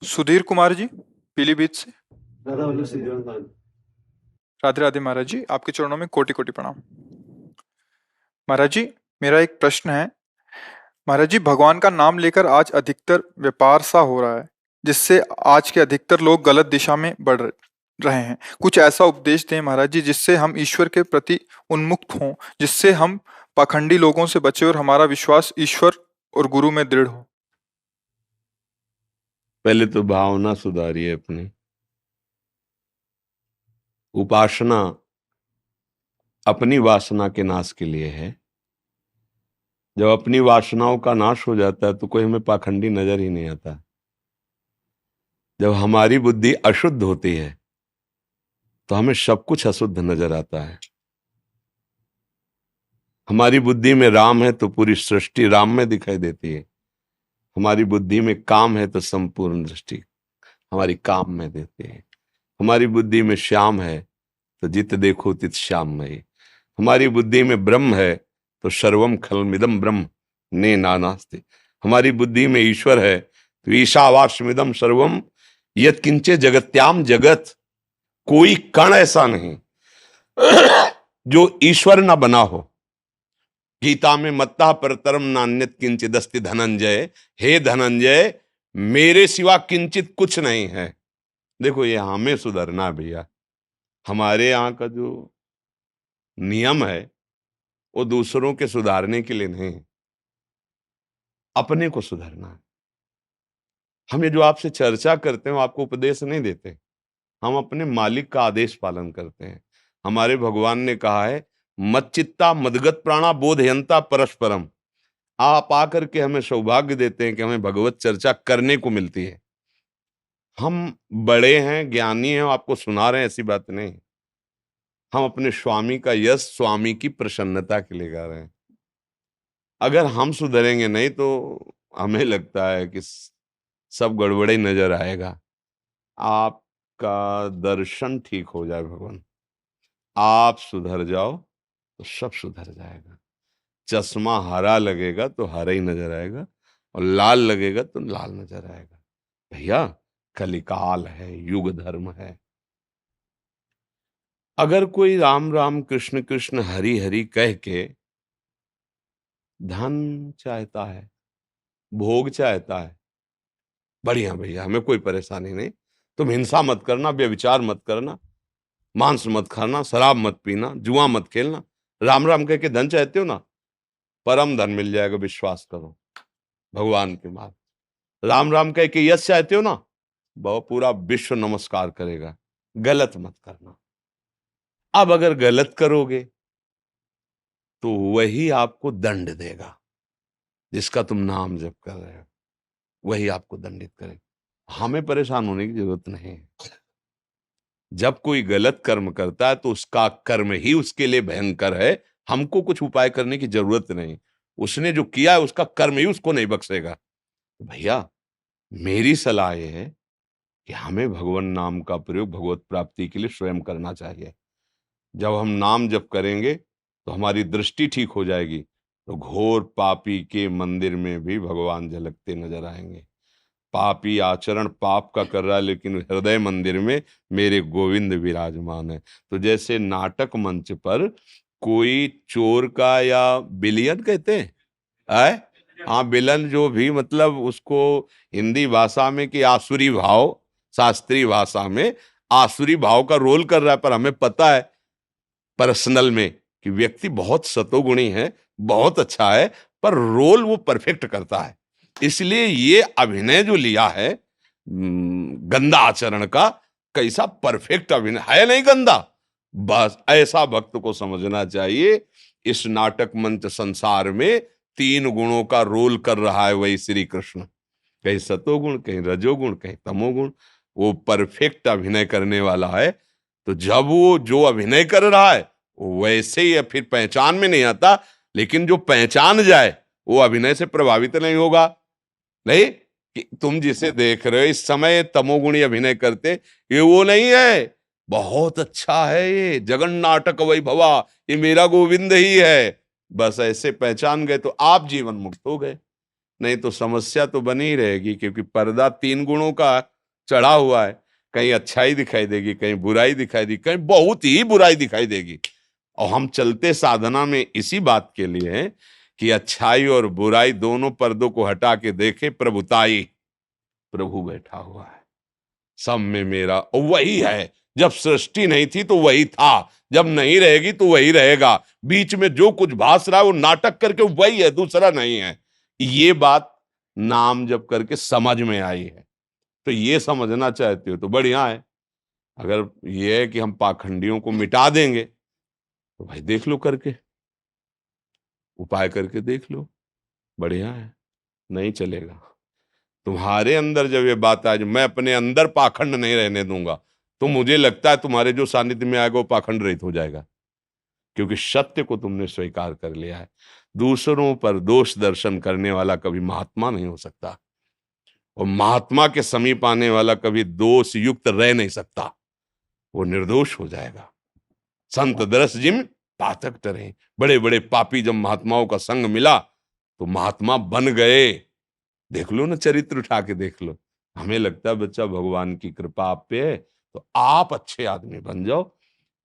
सुधीर कुमार जी, पीलीभीत से। दादा बोलो श्रीराम खान। राधे राधे महाराज जी, आपके चरणों में कोटि कोटि प्रणाम। महाराज जी, मेरा एक प्रश्न है। महाराज जी, भगवान का नाम लेकर आज अधिकतर व्यापार सा हो रहा है, जिससे आज के अधिकतर लोग गलत दिशा में बढ़ रहे हैं। कुछ ऐसा उपदेश दें महाराज जी, जिससे हम ईश्वर के प्रति उन्मुक्त हों, जिससे हम पाखंडी लोगों से बचे और हमारा विश्वास ईश्वर और गुरु में दृढ़ हो। पहले तो भावना सुधारिए अपनी। उपासना अपनी वासना के नाश के लिए है। जब अपनी वासनाओं का नाश हो जाता है तो कोई हमें पाखंडी नजर ही नहीं आता। जब हमारी बुद्धि अशुद्ध होती है तो हमें सब कुछ अशुद्ध नजर आता है। हमारी बुद्धि में राम है तो पूरी सृष्टि राम में दिखाई देती है। हमारी बुद्धि में काम है तो संपूर्ण दृष्टि हमारी काम में देती है। हमारी बुद्धि में श्याम है तो जित देखो तित श्याममयी। हमारी बुद्धि में ब्रह्म है तो सर्वम खलमिदम ब्रह्म ने नानास्ति। हमारी बुद्धि में ईश्वर है तो ईशावास्यमिदम सर्वम यत् किंचे जगत्याम जगत। कोई कण ऐसा नहीं जो ईश्वर ना बना हो। गीता में मत्ता परतरम नान्यत किंचित अस्ति धनंजय। हे धनंजय, मेरे सिवा किंचित कुछ नहीं है। देखो, ये हमें सुधरना है भैया। हमारे यहाँ का जो नियम है वो दूसरों के सुधारने के लिए नहीं, अपने को सुधारना है। हम ये जो आपसे चर्चा करते हैं वो आपको उपदेश नहीं देते, हम अपने मालिक का आदेश पालन करते हैं। हमारे भगवान ने कहा है, मच्चित्ता मदगत प्राणा बोधयंता परस्परम। आप आकर के हमें सौभाग्य देते हैं कि हमें भगवत चर्चा करने को मिलती है। हम बड़े हैं, ज्ञानी हैं, आपको सुना रहे हैं, ऐसी बात नहीं। हम अपने स्वामी का यश स्वामी की प्रसन्नता के लिए गा रहे हैं। अगर हम सुधरेंगे नहीं तो हमें लगता है कि सब गड़बड़े नजर आएगा। आपका दर्शन ठीक हो जाए भगवान, आप सुधर जाओ तो सब सुधर जाएगा। चश्मा हरा लगेगा तो हरा ही नजर आएगा, और लाल लगेगा तो लाल नजर आएगा। भैया, कलिकाल है, युग धर्म है। अगर कोई राम राम कृष्ण कृष्ण हरि हरि कह के धन चाहता है, भोग चाहता है, बढ़िया भैया, हमें कोई परेशानी नहीं। तुम हिंसा मत करना, व्यभिचार मत करना, मांस मत खाना, शराब मत पीना, जुआ मत खेलना। राम राम कह के धन चाहते हो ना, परम धन मिल जाएगा, विश्वास करो भगवान के मार्ग। राम राम कह के यश चाहते हो ना, बहुत पूरा विश्व नमस्कार करेगा। गलत मत करना। अब अगर गलत करोगे तो वही आपको दंड देगा। जिसका तुम नाम जप कर रहे हो वही आपको दंडित करेगा। हमें परेशान होने की जरूरत नहीं है। जब कोई गलत कर्म करता है तो उसका कर्म ही उसके लिए भयंकर है। हमको कुछ उपाय करने की जरूरत नहीं। उसने जो किया है उसका कर्म ही उसको नहीं बख्शेगा। भैया, मेरी सलाह यह है कि हमें भगवान नाम का प्रयोग भगवत प्राप्ति के लिए स्वयं करना चाहिए। जब हम नाम जप करेंगे तो हमारी दृष्टि ठीक हो जाएगी, तो घोर पापी के मंदिर में भी भगवान झलकते नजर आएंगे। पापी आचरण पाप का कर रहा है, लेकिन हृदय मंदिर में मेरे गोविंद विराजमान है। तो जैसे नाटक मंच पर कोई चोर का, या विलियन कहते हैं, आए, हाँ, विलन, जो भी मतलब उसको हिंदी भाषा में कि आसुरी भाव, शास्त्रीय भाषा में आसुरी भाव का रोल कर रहा है, पर हमें पता है पर्सनल में कि व्यक्ति बहुत सतोगुणी है, बहुत अच्छा है, पर रोल वो परफेक्ट करता है। इसलिए ये अभिनय जो लिया है गंदा आचरण का, कैसा परफेक्ट अभिनय है, नहीं गंदा। बस ऐसा भक्त को समझना चाहिए, इस नाटक मंच संसार में 3 गुणों का रोल कर रहा है वही श्री कृष्ण। कहीं सतोगुण, कहीं रजोगुण, कहीं तमोगुण। वो परफेक्ट अभिनय करने वाला है। तो जब वो जो अभिनय कर रहा है वैसे ही फिर पहचान में नहीं आता, लेकिन जो पहचान जाए वो अभिनय से प्रभावित नहीं होगा। नहीं कि तुम जिसे देख रहे हो इस समय तमोगुणी अभिनय करते, ये वो नहीं है, बहुत अच्छा है, ये जगन नाटक वैभवा, ये मेरा गोविंद ही है। बस ऐसे पहचान गए तो आप जीवन मुक्त हो गए। नहीं तो समस्या तो बनी ही रहेगी, क्योंकि पर्दा 3 गुणों का चढ़ा हुआ है, कहीं अच्छाई दिखाई देगी, कहीं बुराई दिखाई देगी, कहीं बहुत ही बुराई दिखाई देगी। और हम चलते साधना में इसी बात के लिए हैं कि अच्छाई और बुराई दोनों पर्दों को हटा के देखे प्रभुताई, प्रभु बैठा हुआ है सब में मेरा, और वही है। जब सृष्टि नहीं थी तो वही था, जब नहीं रहेगी तो वही रहेगा। बीच में जो कुछ भास रहा है वो नाटक करके वही है, दूसरा नहीं है। ये बात नाम जप करके समझ में आई है। तो ये समझना चाहते हो तो बढ़िया है। अगर ये है कि हम पाखंडियों को मिटा देंगे तो भाई देख लो करके, उपाय करके देख लो, बढ़िया है। नहीं चलेगा। तुम्हारे अंदर जब ये बात आज मैं अपने अंदर पाखंड नहीं रहने दूंगा, तो मुझे लगता है तुम्हारे जो सानिध्य में आएगा वो पाखंड रहित हो जाएगा, क्योंकि सत्य को तुमने स्वीकार कर लिया है। दूसरों पर दोष दर्शन करने वाला कभी महात्मा नहीं हो सकता, और महात्मा के समीप आने वाला कभी दोष युक्त रह नहीं सकता, वो निर्दोष हो जाएगा। संत दरस जिम पातक टरे, बड़े बड़े पापी जब महात्माओं का संग मिला तो महात्मा बन गए। देख लो ना, चरित्र उठा के देख लो। हमें लगता है बच्चा भगवान की कृपा आप पे है तो आप अच्छे आदमी बन जाओ।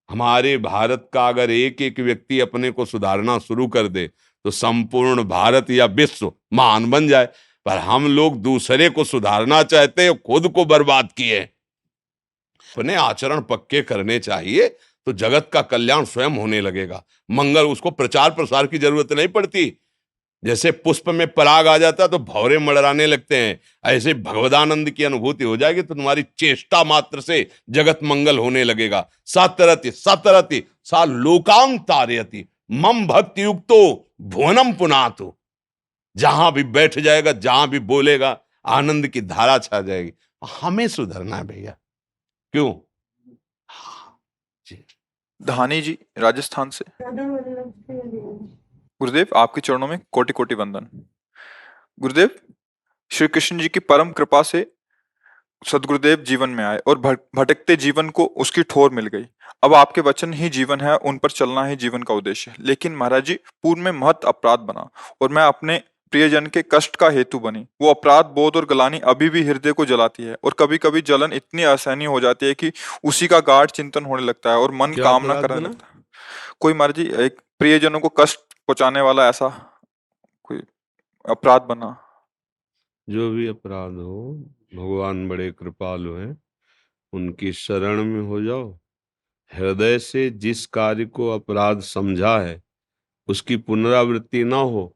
हमारे भारत का अगर एक एक व्यक्ति अपने को सुधारना शुरू कर दे तो संपूर्ण भारत या विश्व महान बन जाए। पर हम लोग दूसरे को सुधारना चाहते हैं, खुद को बर्बाद किए। अपने आचरण पक्के करने चाहिए तो जगत का कल्याण स्वयं होने लगेगा। मंगल, उसको प्रचार प्रसार की जरूरत नहीं पड़ती। जैसे पुष्प में पराग आ जाता तो भौरे मड़राने लगते हैं, ऐसे भगवदानंद की अनुभूति हो जाएगी तो तुम्हारी चेष्टा मात्र से जगत मंगल होने लगेगा। सतरति सतरति सा लोकांग तारयति मम भक्ति युक्तो भुवनम पुनातु। जहां भी बैठ जाएगा, जहां भी बोलेगा, आनंद की धारा छा जाएगी। हमें सुधरना है भैया, क्यों? हाँ, जी। धानी जी राजस्थान से। गुरुदेव, आपके चरणों में कोटि कोटि वंदन। गुरुदेव, श्री कृष्ण जी की परम कृपा से सदगुरुदेव जीवन में आए और भटकते जीवन को उसकी ठोर मिल गई। अब आपके वचन ही जीवन है, उन पर चलना ही जीवन का उद्देश्य है। लेकिन महाराज जी, पूर्व में महत अपराध बना और मैं अपने प्रियजन के कष्ट का हेतु बनी। वो अपराध बोध और गलानी अभी भी हृदय को जलाती है, और कभी कभी जलन इतनी असहनीय हो जाती है कि उसी का गाढ़ चिंतन होने लगता है और मन क्या कामना अपराध करने बना? लगता है। कोई महाराज जी, एक प्रियजनों को कष्ट पहुंचाने वाला ऐसा कोई अपराध बना। जो भी अपराध हो, भगवान बड़े कृपालु हैं, उनकी शरण में हो जाओ। हृदय से जिस कार्य को अपराध समझा है उसकी पुनरावृत्ति ना हो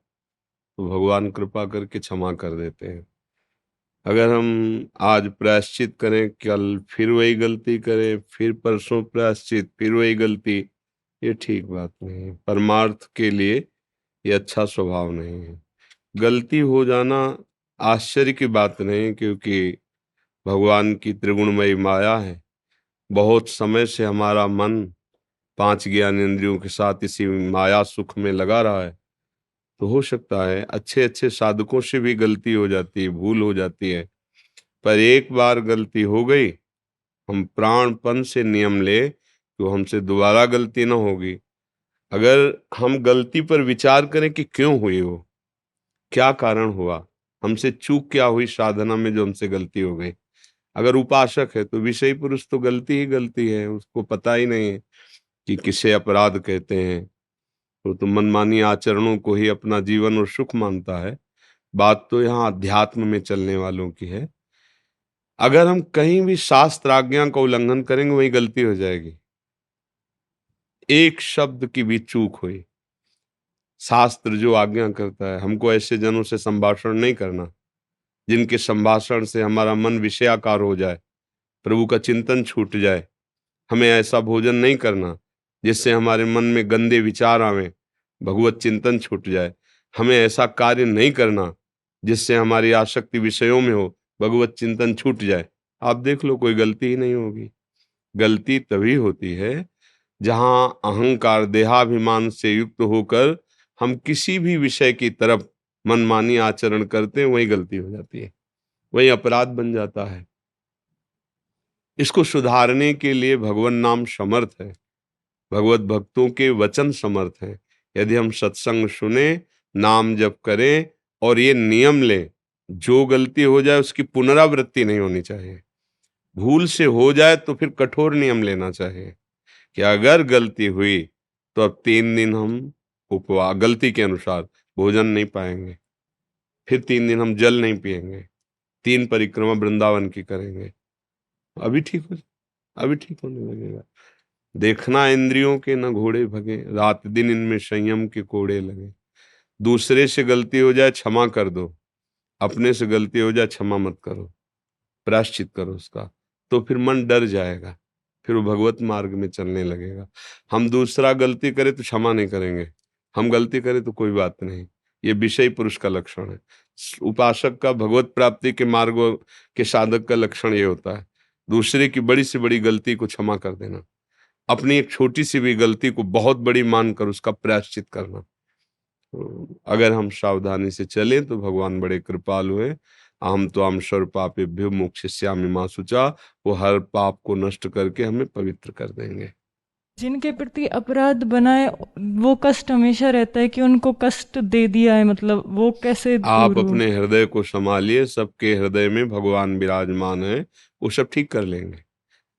तो भगवान कृपा करके क्षमा कर देते हैं। अगर हम आज प्रायश्चित करें, कल फिर वही गलती करें, फिर परसों प्रायश्चित, फिर वही गलती, ये ठीक बात नहीं है। परमार्थ के लिए ये अच्छा स्वभाव नहीं है। गलती हो जाना आश्चर्य की बात नहीं, क्योंकि भगवान की त्रिगुणमयी माया है। बहुत समय से हमारा मन 5 ज्ञानेंद्रियों के साथ इसी माया सुख में लगा रहा है। तो हो सकता है अच्छे अच्छे साधकों से भी गलती हो जाती है, भूल हो जाती है। पर एक बार गलती हो गई, हम प्राणपण से नियम ले तो हमसे दोबारा गलती ना होगी। अगर हम गलती पर विचार करें कि क्यों हुई हो, क्या कारण हुआ, हमसे चूक क्या हुई साधना में जो हमसे गलती हो गई। अगर उपासक है तो विषय पुरुष तो गलती ही गलती है, उसको पता ही नहीं है कि किसे अपराध कहते हैं। तो मनमानी आचरणों को ही अपना जीवन और सुख मानता है। बात तो यहाँ अध्यात्म में चलने वालों की है। अगर हम कहीं भी शास्त्र आज्ञा का उल्लंघन करेंगे वही गलती हो जाएगी। एक शब्द की भी चूक हुई, शास्त्र जो आज्ञा करता है हमको ऐसे जनों से संभाषण नहीं करना जिनके संभाषण से हमारा मन विषयाकार हो जाए, प्रभु का चिंतन छूट जाए। हमें ऐसा भोजन नहीं करना जिससे हमारे मन में गंदे विचार आवे, भगवत चिंतन छूट जाए। हमें ऐसा कार्य नहीं करना जिससे हमारी आसक्ति विषयों में हो, भगवत चिंतन छूट जाए। आप देख लो, कोई गलती ही नहीं होगी। गलती तभी होती है जहां अहंकार देहाभिमान से युक्त होकर हम किसी भी विषय की तरफ मनमानी आचरण करते हैं, वही गलती हो जाती है, वही अपराध बन जाता है। इसको सुधारने के लिए भगवान नाम समर्थ है, भगवत भक्तों के वचन समर्थ हैं। यदि हम सत्संग सुने, नाम जप करें और ये नियम लें, जो गलती हो जाए उसकी पुनरावृत्ति नहीं होनी चाहिए। भूल से हो जाए तो फिर कठोर नियम लेना चाहिए कि अगर गलती हुई तो अब 3 दिन हम उपवास, गलती के अनुसार भोजन नहीं पाएंगे, फिर 3 दिन हम जल नहीं पिएंगे, 3 परिक्रमा वृंदावन की करेंगे। अभी ठीक हो, अभी ठीक होने लगेगा। देखना इंद्रियों के न घोड़े भगे, रात दिन इनमें संयम के कोड़े लगे। दूसरे से गलती हो जाए क्षमा कर दो, अपने से गलती हो जाए क्षमा मत करो, प्रायश्चित करो उसका, तो फिर मन डर जाएगा, फिर वो भगवत मार्ग में चलने लगेगा। हम दूसरा गलती करे तो क्षमा नहीं करेंगे, हम गलती करें तो कोई बात नहीं। ये विषय पुरुष का लक्षण है। उपासक का, भगवत प्राप्ति के मार्ग के साधक का लक्षण ये होता है, दूसरे की बड़ी से बड़ी गलती को क्षमा कर देना, अपनी एक छोटी सी भी गलती को बहुत बड़ी मानकर उसका प्रायश्चित करना। अगर हम सावधानी से चलें तो भगवान बड़े कृपालु हैं। अहम त्वां सर्व पापेभ्यो मोक्षयिष्यामि मा शुचा, वो हर पाप को नष्ट करके हमें पवित्र कर देंगे। जिनके प्रति अपराध बनाए वो कष्ट हमेशा रहता है कि उनको कष्ट दे दिया है, मतलब वो कैसे आप दूर हो? अपने हृदय को संभालिए, सबके हृदय में भगवान विराजमान है, वो सब ठीक कर लेंगे।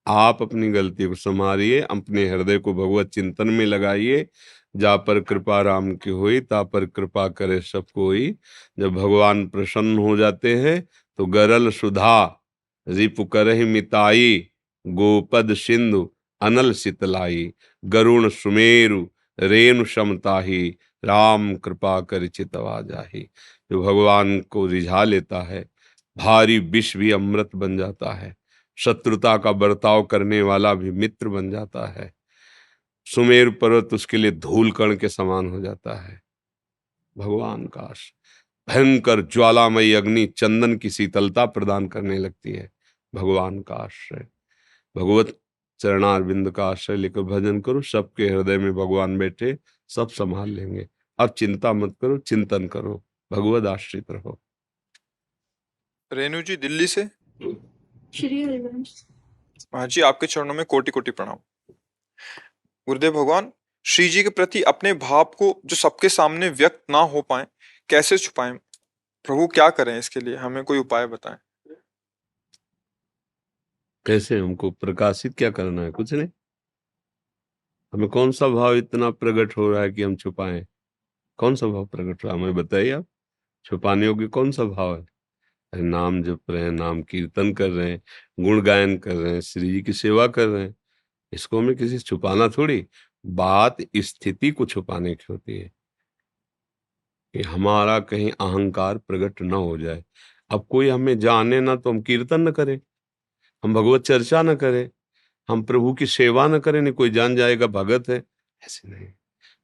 आप अपनी गलती को संभालिए, अपने हृदय को भगवत चिंतन में लगाइए। जा पर कृपा राम की हुई, ता पर कृपा करे सब कोई। जब भगवान प्रसन्न हो जाते हैं तो गरल सुधा रिपु करहि मिताई, गोपद सिंधु अनल सितलाई, गरुण सुमेरु रेणु समताही, राम कृपा कर चितवा जाही। जो भगवान को रिझा लेता है, भारी विष भी अमृत बन जाता है, शत्रुता का बर्ताव करने वाला भी मित्र बन जाता है, सुमेरु पर्वत उसके लिए धूल कण के समान हो जाता है। भगवान का भयंकर ज्वालामयी अग्नि चंदन की शीतलता प्रदान करने लगती है। भगवान का आश्रय, भगवत चरणारविंद का आश्रय लेकर भजन करो, सबके हृदय में भगवान बैठे, सब संभाल लेंगे। अब चिंता मत करो, चिंतन करो, भगवत आश्रित रहो। रेणु जी दिल्ली से। श्री हरिवंश। महाराज जी आपके चरणों में कोटि कोटि प्रणाम। गुरुदेव भगवान, श्री जी के प्रति अपने भाव को जो सबके सामने व्यक्त ना हो पाए, कैसे छुपाएं? प्रभु क्या करें इसके लिए, हमें कोई उपाय बताएं। कैसे हमको प्रकाशित क्या करना है? कुछ नहीं। हमें कौन सा भाव इतना प्रकट हो रहा है कि हम छुपाएं? कौन सा भाव प्रकट हो रहा है हमें बताइए आप। छुपाने योग्य कौन सा भाव है? अरे नाम जप रहे हैं, नाम कीर्तन कर रहे हैं, गुण गायन कर रहे हैं, श्री जी की सेवा कर रहे हैं, इसको हमें किसी से छुपाना थोड़ी। बात स्थिति को छुपाने की होती है कि हमारा कहीं अहंकार प्रकट न हो जाए। अब कोई हमें जाने ना तो हम कीर्तन न करें, हम भगवत चर्चा न करें, हम प्रभु की सेवा न करें, नहीं कोई जान जाएगा भगत है, ऐसे नहीं।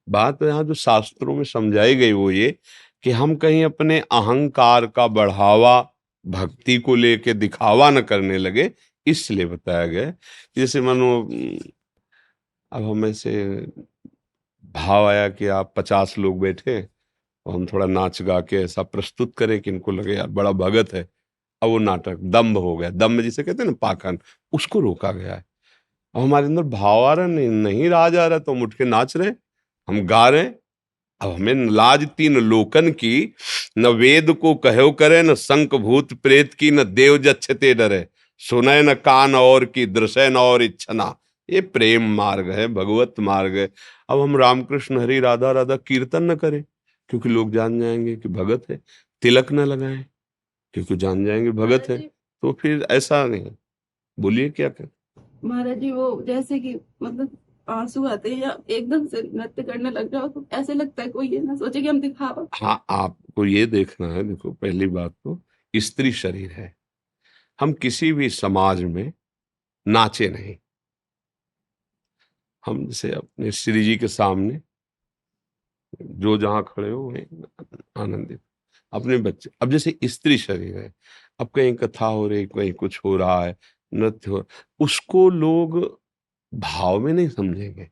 बात यहाँ जो शास्त्रों में समझाई गई वो ये कि हम कहीं अपने अहंकार का बढ़ावा भक्ति को लेके दिखावा न करने लगे, इसलिए बताया गया। जैसे मानो अब हमें से भाव आया कि आप 50 लोग बैठे और हम थोड़ा नाच गा के ऐसा प्रस्तुत करें कि इनको लगे यार बड़ा भगत है। अब वो नाटक दम्भ हो गया, दम्भ जिसे कहते हैं ना पाखंड, उसको रोका गया है। अब हमारे अंदर भाव आ रहा नहीं राज आ रहा तो हम उठ के नाच रहे, हम गा रहे। अब हमें लाज 3 लोकन की, न वेद को कहो करे, न शंख भूत प्रेत की, न देव जच्छते डरे, सुनय न कान और की, दृश्य न और इच्छना। ये प्रेम मार्ग है, भगवत मार्ग है। अब हम रामकृष्ण हरि राधा राधा कीर्तन न करें क्योंकि लोग जान जाएंगे कि भगत है, तिलक न लगाएं क्योंकि जान जाएंगे भगत है, तो फिर ऐसा नहीं। बोलिए क्या कर। महाराज जी वो जैसे कि मतलब आंसू आते हैं या एकदम से नृत्य करने लग जाओ तो ऐसे लगता है कोई ये ना सोचे कि हम दिखावा। हाँ, आपको ये देखना है, देखो पहली बात तो स्त्री शरीर है, हम किसी भी समाज में नाचे नहीं। हम जैसे अपने श्री जी के सामने जो जहां खड़े हो वहीं आनंदित, अपने बच्चे। अब जैसे स्त्री शरीर है, अब कहीं कथा हो रही, कहीं कुछ हो रहा है, नृत्य हो, उसको लोग भाव में नहीं समझेंगे।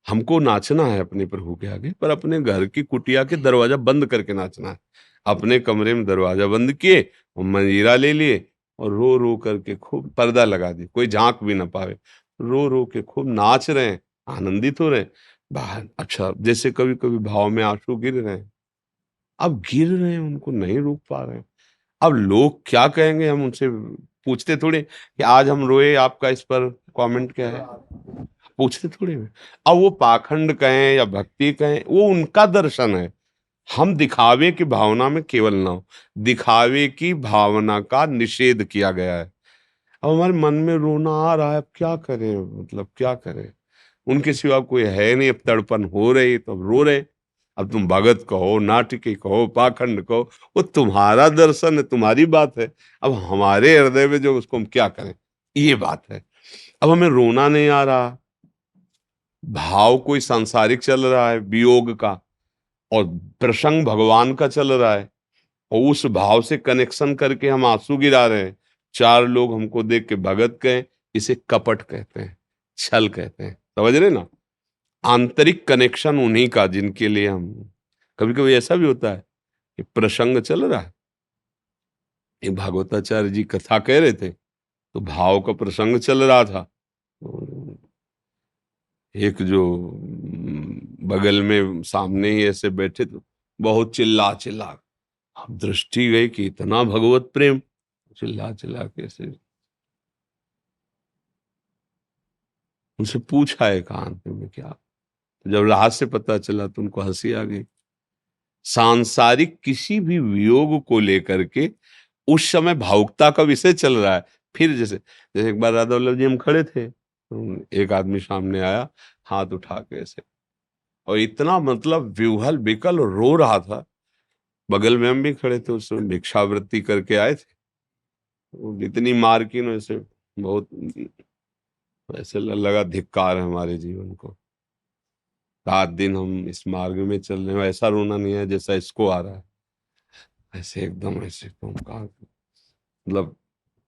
हमको नाचना है अपने प्रभु के आगे, पर अपने घर की कुटिया के दरवाजा बंद करके नाचना है। अपने कमरे में दरवाजा बंद किए और मंजीरा ले लिए और रो रो करके खूब पर्दा लगा दी, कोई झांक भी ना पावे, रो रो के खूब नाच रहे हैं, आनंदित हो रहे हैं बाहर। अच्छा, जैसे कभी कभी भाव में आंसू गिर रहे हैं, अब गिर रहे हैं, उनको नहीं रोक पा रहे हैं। अब लोग क्या कहेंगे, हम उनसे पूछते थोड़े कि आज हम रोए, आपका इस पर कमेंट क्या है, पूछते थोड़े हैं। अब वो पाखंड कहें या भक्ति कहें, वो उनका दर्शन है। हम दिखावे की भावना में केवल ना हो, दिखावे की भावना का निषेध किया गया है। अब हमारे मन में रोना आ रहा है, अब क्या करें, मतलब क्या करें, उनके सिवा कोई है नहीं, अब तड़पन हो रही तो अब रो रहे। अब तुम भगत कहो, नाटकी कहो, पाखंड कहो, वो तुम्हारा दर्शन है, तुम्हारी बात है। अब हमारे हृदय में जो, उसको हम क्या करें, ये बात है। अब हमें रोना नहीं आ रहा, भाव कोई सांसारिक चल रहा है वियोग का, और प्रसंग भगवान का चल रहा है, और उस भाव से कनेक्शन करके हम आंसू गिरा रहे हैं। चार लोग हमको देख के भगत कहें, इसे कपट कहते हैं, छल कहते हैं, समझ रहे ना। आंतरिक कनेक्शन उन्हीं का जिनके लिए हम, कभी कभी ऐसा भी होता है कि प्रसंग चल रहा है, एक भागवताचार्य जी कथा कह रहे थे, तो भाव का प्रसंग चल रहा था। तो एक जो बगल में सामने ही ऐसे बैठे, तो बहुत चिल्ला चिल्ला, अब दृष्टि गई कि इतना भगवत प्रेम, चिल्ला चिल्ला के ऐसे उनसे पूछा एकांत में क्या। तो जब राहत से पता चला तो उनको हंसी आ गई। सांसारिक किसी भी वियोग को लेकर के उस समय भावुकता का विषय चल रहा है। फिर जैसे जैसे एक बार राधा वल्लभ जी हम खड़े थे, तो एक आदमी सामने आया हाथ उठा के ऐसे, और इतना मतलब विह्वल विकल रो रहा था। बगल में हम भी खड़े थे, उस समय भिक्षावृत्ति करके आए थे, वो इतनी मार की ना, ऐसे बहुत ऐसे लगा धिक्कार है हमारे जीवन को, रात दिन हम इस मार्ग में चल रहे हैं, ऐसा रोना नहीं है जैसा इसको आ रहा है, ऐसे एकदम ऐसे तुम कहा, मतलब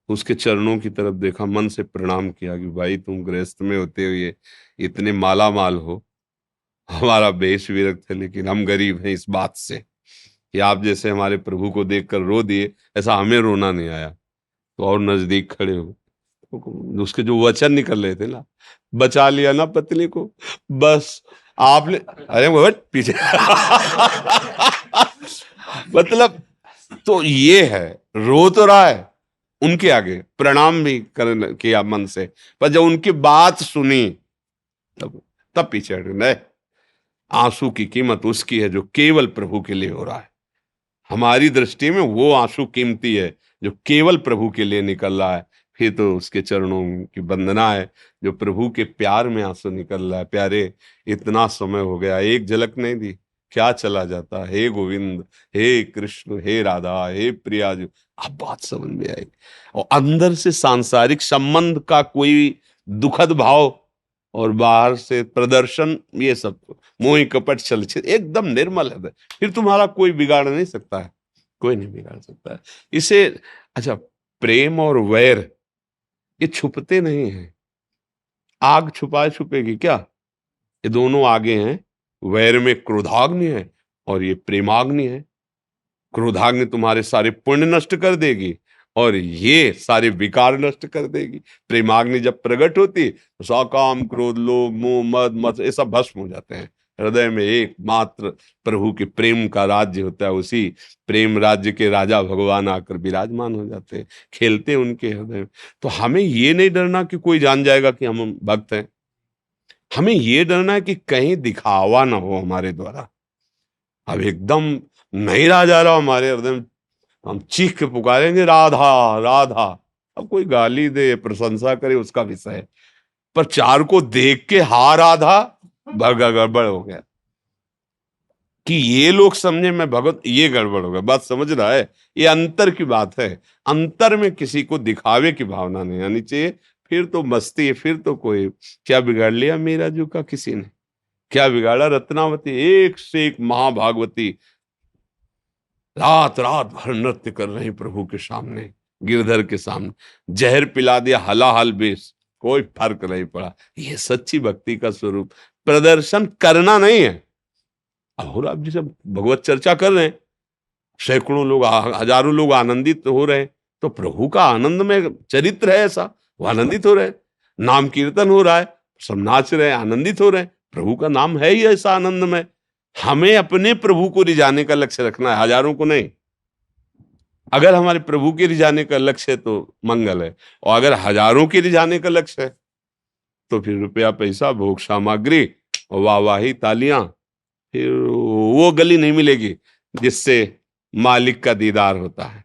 उसके चरणों की तरफ देखा, मन से प्रणाम किया कि भाई तुम गृहस्थ में होते हुए इतने माला माल हो, हमारा बेश विरक्त है, लेकिन हम गरीब हैं इस बात से कि आप जैसे हमारे प्रभु को देखकर रो दिए, ऐसा हमें रोना नहीं आया। तो और नजदीक खड़े हो, तो उसके जो वचन निकल रहे थे ना, बचा लिया ना पत्नी को, बस आपने, अरे वो पीछे मतलब, तो ये है, रो तो रहा है, उनके आगे प्रणाम भी कर किया मन से, पर जब उनकी बात सुनी तब पीछे हटे। नहीं, आंसू की कीमत उसकी है जो केवल प्रभु के लिए हो रहा है। हमारी दृष्टि में वो आंसू कीमती है जो केवल प्रभु के लिए निकल रहा है। फिर तो उसके चरणों की वंदना है, जो प्रभु के प्यार में आंसू निकल रहा है। प्यारे, इतना समय हो गया, एक झलक नहीं दी, क्या चला जाता, हे गोविंद, हे कृष्ण, हे राधा, हे प्रिया, जो अब बात समझ में आएगी। और अंदर से सांसारिक संबंध का कोई दुखद भाव और बाहर से प्रदर्शन, ये सब मोहि कपट छल एकदम निर्मल है, फिर तुम्हारा कोई बिगाड़ नहीं सकता है, कोई नहीं बिगाड़ सकता है इसे। अच्छा, प्रेम और वैर ये छुपते नहीं हैं। आग छुपाए छुपेगी क्या, ये दोनों आगे हैं। वैर में क्रोधाग्नि है और ये प्रेमाग्नि है। क्रोधाग्नि तुम्हारे सारे पुण्य नष्ट कर देगी और ये सारे विकार नष्ट कर देगी। प्रेमाग्नि जब प्रकट होती तो सकाम क्रोध लोभ मोह मद मत ये सब भस्म हो जाते हैं। हृदय में एकमात्र प्रभु के प्रेम का राज्य होता है, उसी प्रेम राज्य के राजा भगवान आकर विराजमान हो जाते हैं, खेलते हैं उनके हृदय में। तो हमें ये नहीं डरना कि कोई जान जाएगा कि हम भक्त हैं, हमें ये डरना है कि कहीं दिखावा ना हो हमारे द्वारा। अब एकदम नहीं रहा जा रहा हमारे हृदय में, हम चीख के पुकारेंगे राधा राधा। अब कोई गाली दे प्रशंसा करे उसका विषय है, पर चार को देख के हा राधा भगा गड़बड़ हो गया कि ये लोग समझे मैं भगत, ये गड़बड़ हो गया। बात समझ रहा है, ये अंतर की बात है। अंतर में किसी को दिखावे की भावना नहीं आनी चाहिए। फिर तो मस्ती है, फिर तो कोई क्या बिगाड़ लिया मेरा जू का किसी ने, क्या बिगाड़ा। रत्नावती एक से एक महाभागवती रात रात भर नृत्य कर रही प्रभु के सामने, गिरधर के सामने, जहर पिला दिया हलाहल बेस, कोई फर्क नहीं पड़ा। ये सच्ची भक्ति का स्वरूप, प्रदर्शन करना नहीं है। अब आप जैसे भगवत चर्चा कर रहे हैं, सैकड़ों लोग हजारों लोग आनंदित हो रहे हैं, तो प्रभु का आनंद में चरित्र है ऐसा, वो आनंदित हो रहे हैं। नाम कीर्तन हो रहा है, सब नाच रहे हैं, आनंदित हो रहे हैं, प्रभु का नाम है ही ऐसा आनंद में। हमें अपने प्रभु को रिझाने का लक्ष्य रखना है, हजारों को नहीं। अगर हमारे प्रभु के रिझाने का लक्ष्य है तो मंगल है, और अगर हजारों के रिझाने का लक्ष्य है तो फिर रुपया पैसा भोग सामग्री और वाहवाही तालियां, फिर वो गली नहीं मिलेगी जिससे मालिक का दीदार होता है,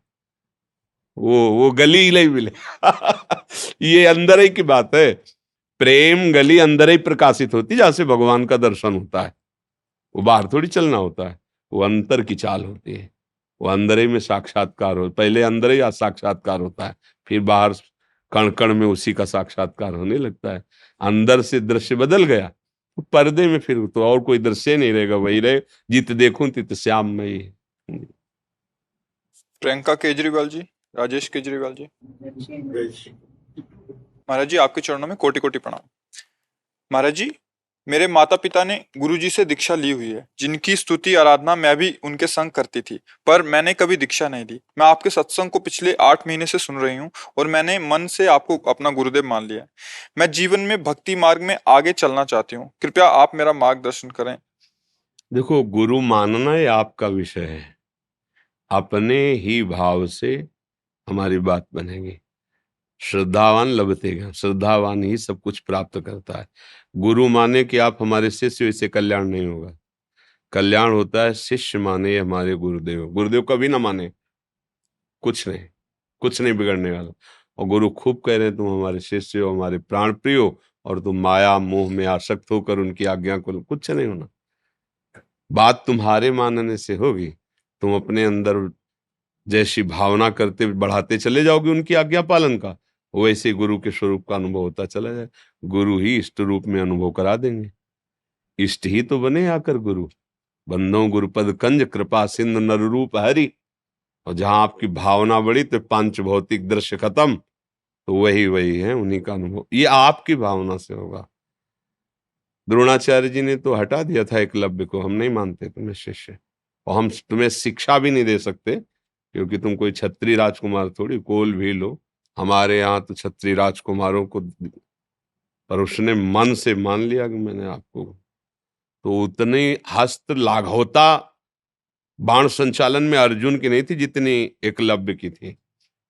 वो गली ही नहीं मिले। ये अंदर ही की बात है। प्रेम गली अंदर ही प्रकाशित होती जहां से भगवान का दर्शन होता है। वो बाहर थोड़ी चलना होता है, वो अंतर की चाल होती है। वो अंदर ही में साक्षात्कार हो, पहले अंदर ही साक्षात्कार होता है, फिर बाहर कण कण में उसी का साक्षात्कार होने लगता है। अंदर से दृश्य बदल गया तो पर्दे में फिर तो और कोई दृश्य नहीं रहेगा, वही रहे जित देखूं तित श्याम में ही। प्रियंका केजरीवाल जी, राजेश केजरीवाल जी, महाराज जी आपके चरणों में कोटि कोटि प्रणाम। महाराज जी, मेरे माता पिता ने गुरुजी से दीक्षा ली हुई है, जिनकी स्तुति आराधना मैं भी उनके संग करती थी, पर मैंने कभी दीक्षा नहीं ली। मैं आपके सत्संग को पिछले 8 महीने से सुन रही हूँ और मैंने मन से आपको अपना गुरुदेव मान लिया है। मैं जीवन में भक्ति मार्ग में आगे चलना चाहती हूँ, कृपया आप मेरा मार्गदर्शन करें। देखो, गुरु मानना ये आपका विषय है, अपने ही भाव से हमारी बात बनेगी। श्रद्धावान लभतेगा, श्रद्धावान ही सब कुछ प्राप्त करता है। गुरु माने कि आप हमारे शिष्य, इससे कल्याण नहीं होगा। कल्याण होता है शिष्य माने हमारे गुरुदेव। गुरुदेव कभी ना माने, कुछ नहीं बिगड़ने वाला। और गुरु खूब कह रहे हैं तुम हमारे शिष्य हो, हमारे प्राण प्रिय हो, और तुम माया मोह में आसक्त होकर उनकी आज्ञा को, कुछ नहीं होना। बात तुम्हारे मानने से होगी, तुम अपने अंदर जैसी भावना करते बढ़ाते चले जाओगे उनकी आज्ञा पालन का, वैसे गुरु के स्वरूप का अनुभव होता चला जाए। गुरु ही इष्ट रूप में अनुभव करा देंगे। इष्ट ही तो बने आकर गुरु। बंदो गुरुपद कंज कृपा सिंधु नर रूप हरि। और जहां आपकी भावना बढ़ी तो पांच भौतिक दृश्य खत्म, तो वही है, उन्हीं का अनुभव। ये आपकी भावना से होगा। द्रोणाचार्य जी ने तो हटा दिया था एकलव्य को, हम नहीं मानते तुम्हें शिष्य, और हम तुम्हें शिक्षा भी नहीं दे सकते, क्योंकि तुम कोई छत्री राजकुमार थोड़ी, कोल भी लो। हमारे यहाँ तो छत्री राजकुमारों को, पर उसने मन से मान लिया कि मैंने आपको, तो उतनी हस्त लाघवता बाण संचालन में अर्जुन की नहीं थी जितनी एकलव्य की थी।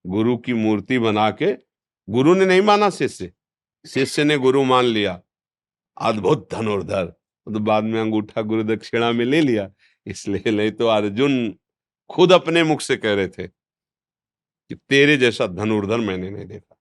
गुरु की मूर्ति बना के, गुरु ने नहीं माना शिष्य, शिष्य ने गुरु मान लिया। अद्भुत धनुर्धर, तो बाद में अंगूठा गुरु दक्षिणा में ले लिया। इसलिए नहीं तो अर्जुन खुद अपने मुख से कह रहे थे कि तेरे जैसा धनुर्धर मैंने नहीं देखा।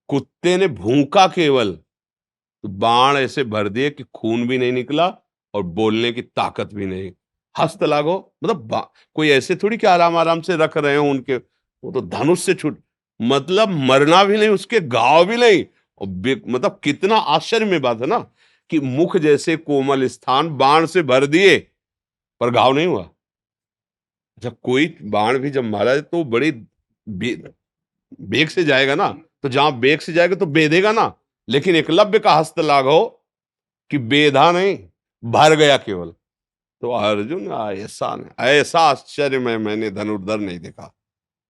कुत्ते ने भूखा केवल, तो बाण ऐसे भर दिए कि खून भी नहीं निकला और बोलने की ताकत भी नहीं। हस्त लागो मतलब कोई ऐसे थोड़ी कि आराम आराम से रख रहे हो उनके, वो तो धनुष से छूट, मतलब मरना भी नहीं, उसके घाव भी नहीं। और मतलब कितना आश्चर्य में बात है ना, कि मुख जैसे कोमल स्थान बाण से भर दिए पर घाव नहीं हुआ। अच्छा, कोई बाण भी जब मारा जाए तो बड़ी बेग से जाएगा ना, तो जहां बेग से जाएगा तो बेधेगा ना, लेकिन एकलव्य का हस्त लाघव कि बेधा नहीं, भर गया केवल। तो अर्जुन ऐसा आश्चर्य में मैंने धनुर्धर नहीं देखा।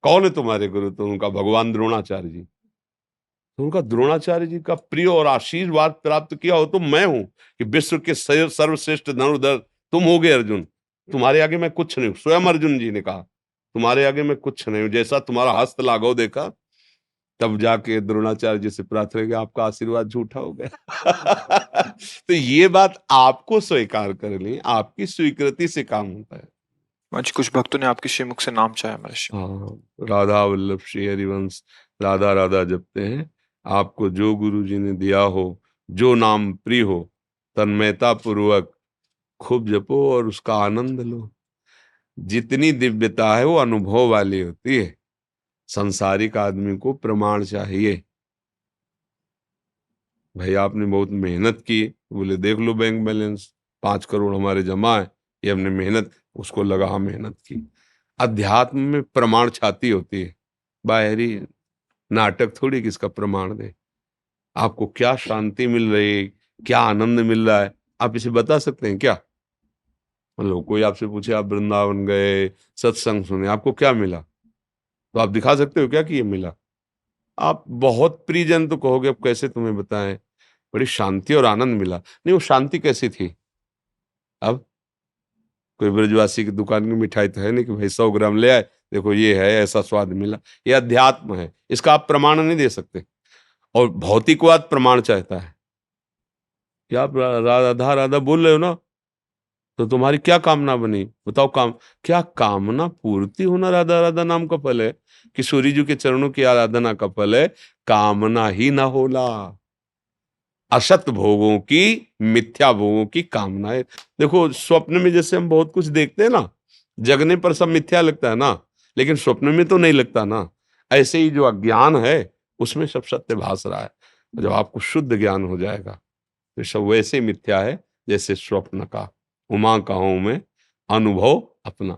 कौन है तुम्हारे गुरु? तो उनका भगवान द्रोणाचार्य जी। तो उनका द्रोणाचार्य जी का प्रिय और आशीर्वाद प्राप्त किया हो तो मैं हूं कि विश्व के सर्वश्रेष्ठ धनुर्धर तुम हो गए अर्जुन। तुम्हारे आगे मैं कुछ नहीं हूं। स्वयं अर्जुन जी ने कहा तुम्हारे आगे मैं कुछ नहीं हूं। जैसा तुम्हारा हस्त लाघव देखा, तब जाके द्रोणाचार्य जी से प्रार्थना की, आपका आशीर्वाद झूठा हो गया। तो ये बात आपको स्वीकार कर ली, आपकी स्वीकृति से काम होता है। आज कुछ भक्तों ने आपके श्रीमुख से नाम चाहे महाराज। हाँ, राधा वल्लभ श्री हरिवंश राधा राधा जपते हैं। आपको जो गुरु जी ने दिया हो, जो नाम प्रिय हो, तन्मयता पूर्वक खूब जपो और उसका आनंद लो। जितनी दिव्यता है वो अनुभव वाली होती है। संसारिक आदमी को प्रमाण चाहिए। भाई आपने बहुत मेहनत की, बोले देख लो बैंक बैलेंस 5 करोड़ हमारे जमा है, ये हमने मेहनत, उसको लगा हाँ मेहनत की। अध्यात्म में प्रमाण छाती होती है, बाहरी नाटक थोड़ी किसका प्रमाण दे। आपको क्या शांति मिल रही है, क्या आनंद मिल रहा है, आप इसे बता सकते हैं क्या? मतलब कोई आपसे पूछे आप वृंदावन गए, सत्संग सुने, आपको क्या मिला, तो आप दिखा सकते हो क्या कि ये मिला? आप बहुत प्रियजन तो कहोगे, अब कैसे तुम्हें बताएं, बड़ी शांति और आनंद मिला। नहीं, वो शांति कैसी थी? अब कोई ब्रजवासी की दुकान की मिठाई तो है नहीं कि भाई 100 ग्राम ले आए देखो ये है, ऐसा स्वाद मिला। ये अध्यात्म है, इसका आप प्रमाण नहीं दे सकते। और भौतिकवाद प्रमाण चाहता है कि आप राधा राधा बोल रहे हो ना, तो तुम्हारी क्या कामना बनी बताओ। क्या कामना पूर्ति होना राधा राधा नाम का फल है कि सूर्य जी के चरणों की आराधना का फल है? कामना ही ना होला, असत भोगों की, मिथ्या भोगों की कामना है। देखो स्वप्न में जैसे हम बहुत कुछ देखते हैं ना, जगने पर सब मिथ्या लगता है ना, लेकिन स्वप्न में तो नहीं लगता ना। ऐसे ही जो अज्ञान है उसमें सब सत्य भास रहा है। जब आपको शुद्ध ज्ञान हो जाएगा तो सब वैसे मिथ्या है जैसे स्वप्न का। उमा का हूं मैं अनुभव अपना।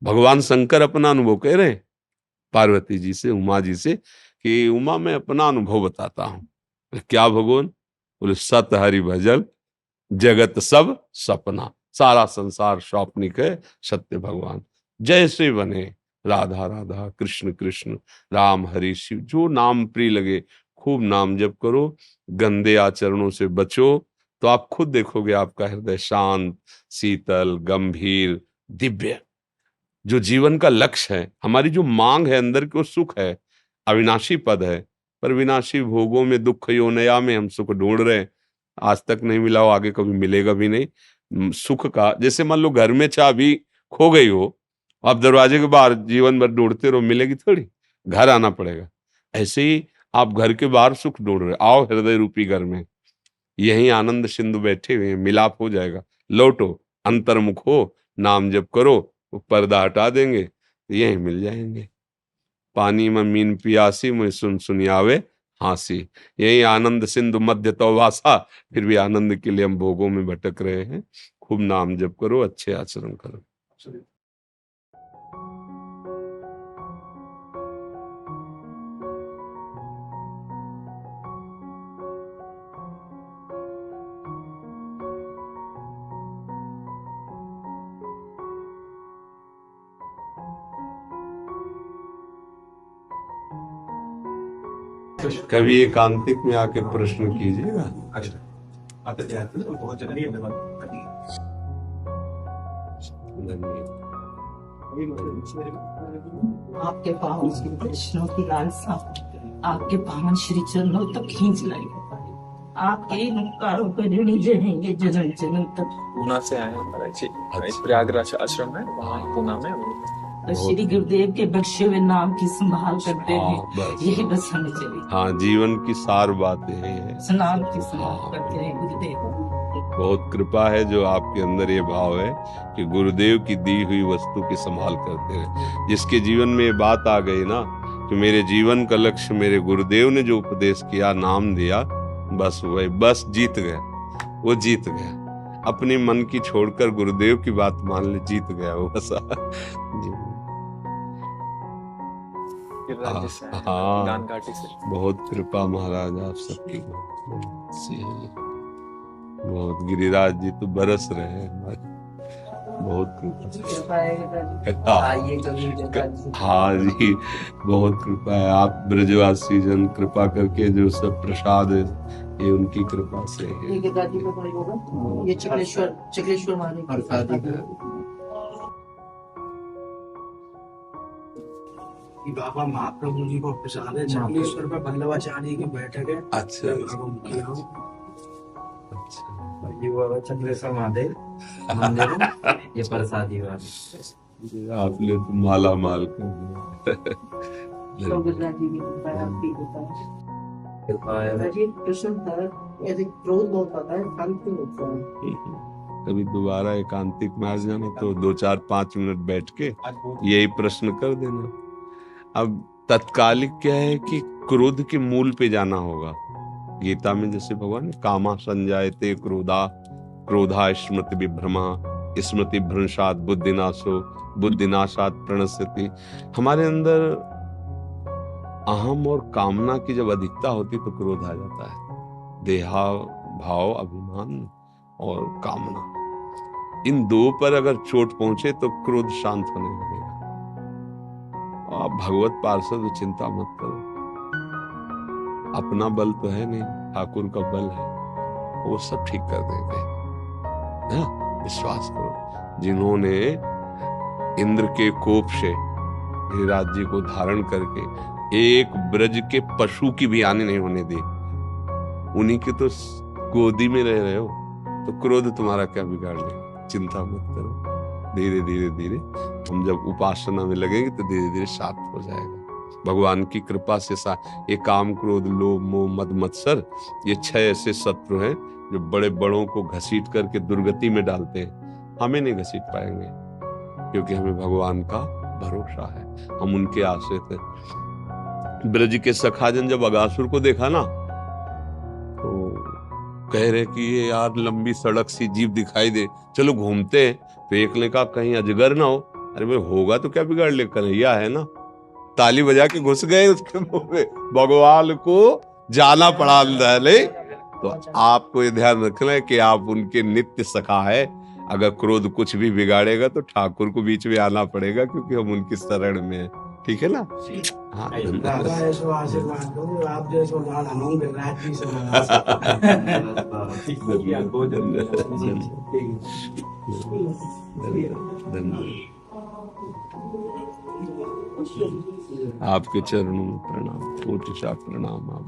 भगवान शंकर अपना अनुभव कह रहे हैं पार्वती जी से, उमा जी से, कि उमा मैं अपना अनुभव बताता हूं। क्या भगवान? बोले सत हरि भजल जगत सब सपना। सारा संसार स्वप्निक है, सत्य भगवान जैसे बने। राधा राधा, कृष्ण कृष्ण, राम हरि शिव, जो नाम प्रिय लगे खूब नाम जप करो, गंदे आचरणों से बचो, तो आप खुद देखोगे आपका हृदय शांत, शीतल, गंभीर, दिव्य। जो जीवन का लक्ष्य है, हमारी जो मांग है अंदर की, वो सुख है, अविनाशी पद है। पर विनाशी भोगों में, दुख योनया में हम सुख ढूंढ रहे हैं। आज तक नहीं मिला हो, आगे कभी मिलेगा भी नहीं। सुख का जैसे मान लो घर में चाबी खो गई हो, आप दरवाजे के बाहर जीवन भर ढूंढते रहो, मिलेगी थोड़ी, घर आना पड़ेगा। ऐसे ही आप घर के बाहर सुख ढूंढ रहे, आओ हृदय रूपी घर में, यहीं आनंद सिंधु बैठे हुए हैं, मिलाप हो जाएगा। लौटो, अंतर्मुख हो, नाम जप करो, वो पर्दा हटा देंगे, तो यहीं मिल जाएंगे। पानी में मीन पियासी, मुझे सुन सुनियावे हांसी। यही आनंद सिंधु मध्य तो वासा। फिर भी आनंद के लिए हम भोगों में भटक रहे हैं। खूब नाम जप करो, अच्छे आचरण करो। कभी एकांतिक में आके प्रश्न कीजिएगा। आपके पावन श्री कृष्णों की लालसा आपके पावन श्री चरणों तक खींच लाई। आपके इन उपकारों पर ऋणी रहेंगे जन्म जन्म तक। पूना से आए हैं महाराज जी, प्रयागराज आश्रम है वहाँ पूना में। तो श्री गुरुदेव के बख्शे हुए नाम की संभाल करते हैं, यही बस हमें चाहिए। हाँ, जीवन की सार बात यही है, स्नान की संभाल करते हैं गुरुदेव। बहुत कृपा है जो आपके अंदर ये भाव है कि गुरुदेव की दी हुई वस्तु की संभाल करते हैं। जिसके जीवन में ये बात आ गई ना कि मेरे जीवन का लक्ष्य मेरे गुरुदेव ने जो उपदेश किया, नाम दिया, बस वही, बस जीत गया, वो जीत गया। अपने मन की छोड़कर गुरुदेव की बात मान ले, जीत गया वो बस। हाँ, गान घाटी से बहुत कृपा महाराज आप सबकी। बहुत गिरिराज जी तो बरस रहे हैं हमारे, बहुत कृपा। हाँ जी, बहुत कृपा है। आप ब्रजवासी जन कृपा करके जो सब प्रसाद है ये उनकी कृपा से है। ये चक्लेश्वर महादेव बाबा महाप्रभु जी को प्रसाद है, चक्लेश्वर पे वल्लभाचार्य की बैठक है। अच्छा ये हुआ चक्लेश्वर महादेव मंदिर, ये प्रसादी हुआ। आप लोग तो माला माल कर क्रोध बहुत आता है, शांति होता है। कभी दोबारा एकांतिक में आ जाना तो 2-4-5 मिनट बैठ के यही प्रश्न कर देना। अब तत्कालिक क्या है कि क्रोध के मूल पे जाना होगा। गीता में जैसे भगवान कामा संजायते क्रोधा, क्रोधा स्मृति विभ्रमा, स्मृति भ्रंशात बुद्धिनाशो, बुद्धिनाशात प्रणश्यति। हमारे अंदर अहम और कामना की जब अधिकता होती तो क्रोध आ जाता है। देहा भाव, अभिमान और कामना, इन दो पर अगर चोट पहुंचे तो क्रोध शांत होने लगेगा। आप भगवत पार्षद, चिंता मत करो, अपना बल तो है नहीं, ठाकुर का बल है, वो सब ठीक कर देंगे। विश्वास करो। जिन्होंने इंद्र के कोप से गिरिराज जी को धारण करके एक ब्रज के पशु की भी हानि नहीं होने दी। उन्हीं की तो गोदी में रह रहे हो, तो क्रोध तुम्हारा क्या बिगाड़ लेगा। चिंता मत करो, धीरे धीरे धीरे हम जब उपासना में लगेंगे तो धीरे धीरे शांत हो जाएगा। भगवान की कृपा से ये काम, क्रोध, लोभ, मोह, मद, मत्सर, ये 6 ऐसे शत्रु हैं जो बड़े बड़ों को घसीट करके दुर्गति में डालते हैं। हमें नहीं घसीट पाएंगे, क्योंकि हमें भगवान का भरोसा है, हम उनके आश्रित हैं। ब्रज के सखाजन जब अगासुर को देखा ना, तो कह रहे कि ये यार लंबी सड़क सी जीप दिखाई दे, चलो घूमते हैं। तो एक ने कहा कहीं अजगर ना हो। अरे भाई होगा तो क्या बिगाड़ ले, कन्हैया है ना। ताली बजा के घुस गए उसके मुंह में, भगवान को जाना पड़ा अंदर। नहीं तो आपको ये ध्यान रखना है कि आप उनके नित्य सखा है। अगर क्रोध कुछ भी बिगाड़ेगा तो ठाकुर को बीच में आना पड़ेगा, क्योंकि हम उनकी शरण में है। ठीक है ना। हाँ, दादा ऐसो आशीर्वाद दो, आप जैसो लाल हम गिरिराज जी से आपके चरणों में प्रणाम, कोटि सा प्रणाम। आप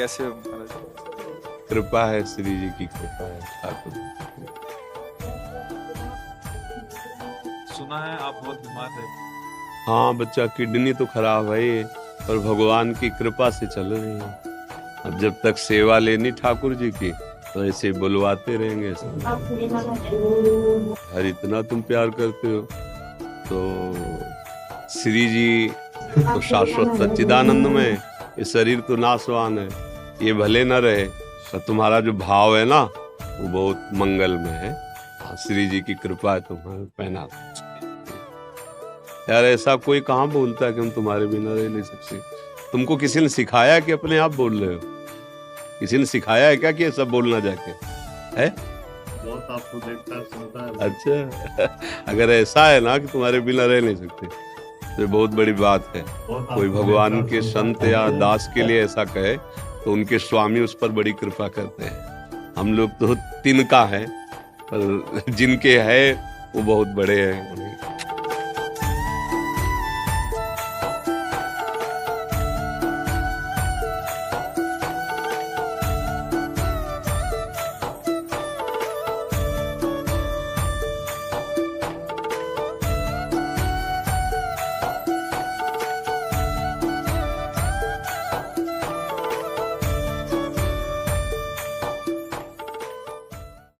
कैसे हो महाराज? कृपा है, श्री जी की कृपा है ठाकुर। सुना है आप बहुत बीमार थे। हाँ बच्चा, किडनी तो खराब है पर भगवान की कृपा से चल रही है। अब जब तक सेवा लेनी ठाकुर जी की तो ऐसे बुलवाते रहेंगे। हर इतना तुम प्यार करते हो तो श्री जी तो शाश्वत सच्चिदानंद में, ये शरीर तो नाशवान है, ये भले न रहे पर तुम्हारा जो भाव है ना वो बहुत मंगलमय है। श्री जी की कृपा है तुम्हारे पहना। यार ऐसा कोई कहाँ बोलता है कि हम तुम्हारे बिना रह नहीं सकते? तुमको किसी ने सिखाया कि अपने आप बोल रहे हो? किसी ने सिखाया है क्या कि ऐसा बोलना जाके है? बहुत आपको देखता है, सुनता है। अच्छा अगर ऐसा है ना कि तुम्हारे बिना रह नहीं सकते तो ये बहुत बड़ी बात है। कोई भगवान के संत या दास के लिए ऐसा कहे तो उनके स्वामी उस पर बड़ी कृपा करते हैं। हम लोग तो तिनका है पर जिनके है वो बहुत बड़े हैं।